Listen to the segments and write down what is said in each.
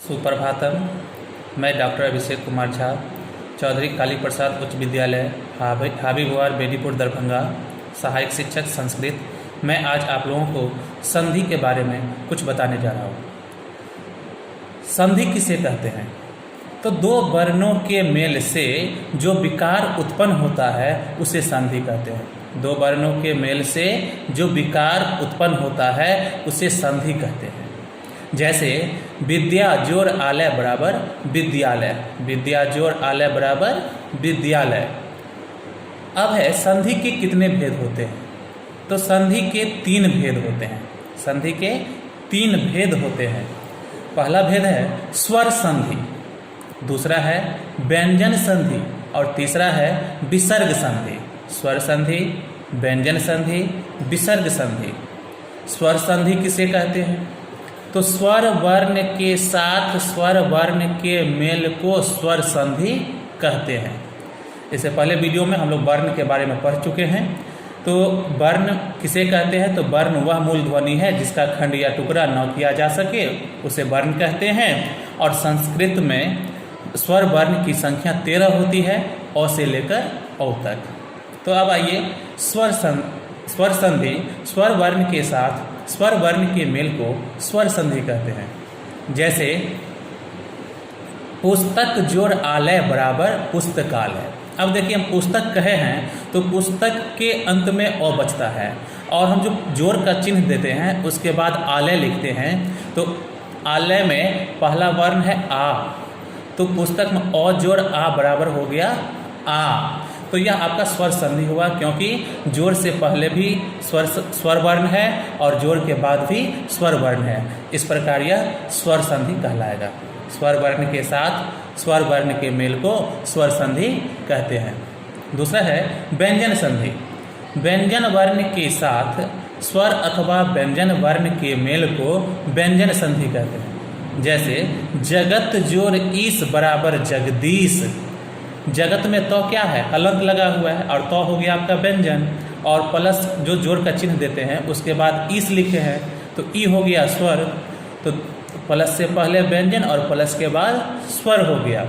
सुप्रभातम। मैं डॉक्टर अभिषेक कुमार झा, चौधरी काली प्रसाद उच्च विद्यालय हाबीबुआर बेनीपुर दरभंगा, सहायक शिक्षक संस्कृत। मैं आज आप लोगों को संधि के बारे में कुछ बताने जा रहा हूँ। संधि किसे कहते हैं? तो दो वर्णों के मेल से जो विकार उत्पन्न होता है उसे संधि कहते हैं। दो वर्णों के मेल से जो विकार उत्पन्न होता है उसे संधि कहते हैं। जैसे विद्या जोड़ आलय बराबर विद्यालय, विद्या जोड़ आलय बराबर विद्यालय। अब है संधि के कितने भेद होते हैं? तो संधि के 3 भेद होते हैं। संधि के 3 भेद होते हैं। पहला भेद है स्वर संधि, दूसरा है व्यंजन संधि और तीसरा है विसर्ग संधि। स्वर संधि, व्यंजन संधि, विसर्ग संधि। स्वर संधि किसे कहते हैं? तो स्वर वर्ण के साथ स्वर वर्ण के मेल को स्वर संधि कहते हैं। इससे पहले वीडियो में हम लोग वर्ण के बारे में पढ़ चुके हैं। तो वर्ण किसे कहते हैं? तो वर्ण वह मूल ध्वनि है जिसका खंड या टुकड़ा न किया जा सके, उसे वर्ण कहते हैं। और संस्कृत में स्वर वर्ण की संख्या 13 होती है, अ से लेकर औ तक। तो अब आइए स्वर संधि, स्वर वर्ण के साथ स्वर वर्ण के मेल को स्वर संधि कहते हैं। जैसे पुस्तक जोड़ आलय बराबर पुस्तकालय। अब देखिए, हम पुस्तक कहे हैं तो पुस्तक के अंत में अ बचता है और हम जो जोड़ का चिन्ह देते हैं उसके बाद आलय लिखते हैं। तो आलय में पहला वर्ण है आ, तो पुस्तक में अ जोड़ आ बराबर हो गया आ। तो यह आपका स्वर संधि हुआ, क्योंकि जोड़ से पहले भी स्वर वर्ण है और जोड़ के बाद भी स्वर वर्ण है। इस प्रकार यह स्वर संधि कहलाएगा। स्वर वर्ण के साथ स्वर वर्ण के मेल को स्वर संधि कहते हैं। दूसरा है व्यंजन संधि। व्यंजन वर्ण के साथ स्वर अथवा व्यंजन वर्ण के मेल को व्यंजन संधि कहते हैं। जैसे जगत जोड़ ईस बराबर जगदीश। जगत में तो क्या है? हलंत लगा हुआ है और तो हो गया आपका व्यंजन, और प्लस जो जोड़ का चिन्ह देते हैं उसके बाद ईस लिखे हैं तो ई हो गया स्वर। तो प्लस से पहले व्यंजन और प्लस के बाद स्वर हो गया।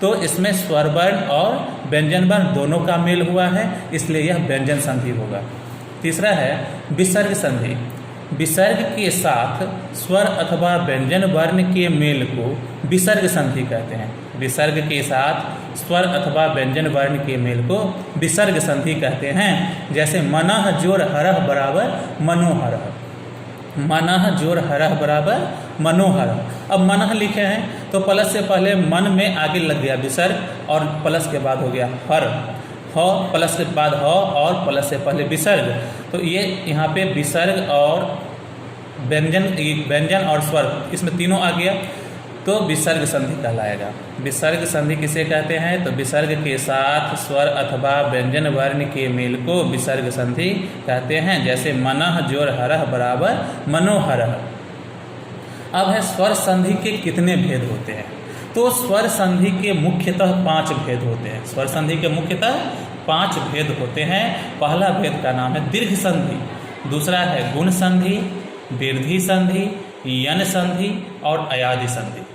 तो इसमें स्वर वर्ण और व्यंजन वर्ण दोनों का मेल हुआ है, इसलिए यह व्यंजन संधि होगा। तीसरा है विसर्ग संधि। विसर्ग के साथ स्वर अथवा व्यंजन वर्ण के मेल को विसर्ग संधि कहते हैं। विसर्ग के साथ स्वर अथवा व्यंजन वर्ण के मेल को विसर्ग संधि कहते हैं। जैसे मनः जोड़ हरह बराबर मनोहरः। मनः जोड़ हरह बराबर मनोहरः। अब मनः लिखे हैं तो प्लस से पहले मन में आगे लग गया विसर्ग और प्लस के बाद हो गया हर। ह प्लस के बाद ह और प्लस से पहले विसर्ग। तो ये यहाँ पे विसर्ग और व्यंजन और स्वर, इसमें तीनों आ गया तो विसर्ग संधि कहलाएगा। विसर्ग संधि किसे कहते हैं? तो विसर्ग के साथ स्वर अथवा व्यंजन वर्ण के मेल को विसर्ग संधि कहते हैं। जैसे मनः जोड़ हरह बराबर मनोहरः। अब है स्वर संधि के कितने भेद होते हैं? तो स्वर संधि के मुख्यतः 5 भेद होते हैं। स्वर संधि के मुख्यतः 5 भेद होते हैं। पहला भेद का नाम है दीर्घ संधि, दूसरा है गुण संधि, वृद्धि संधि, यन संधि और अयादि संधि।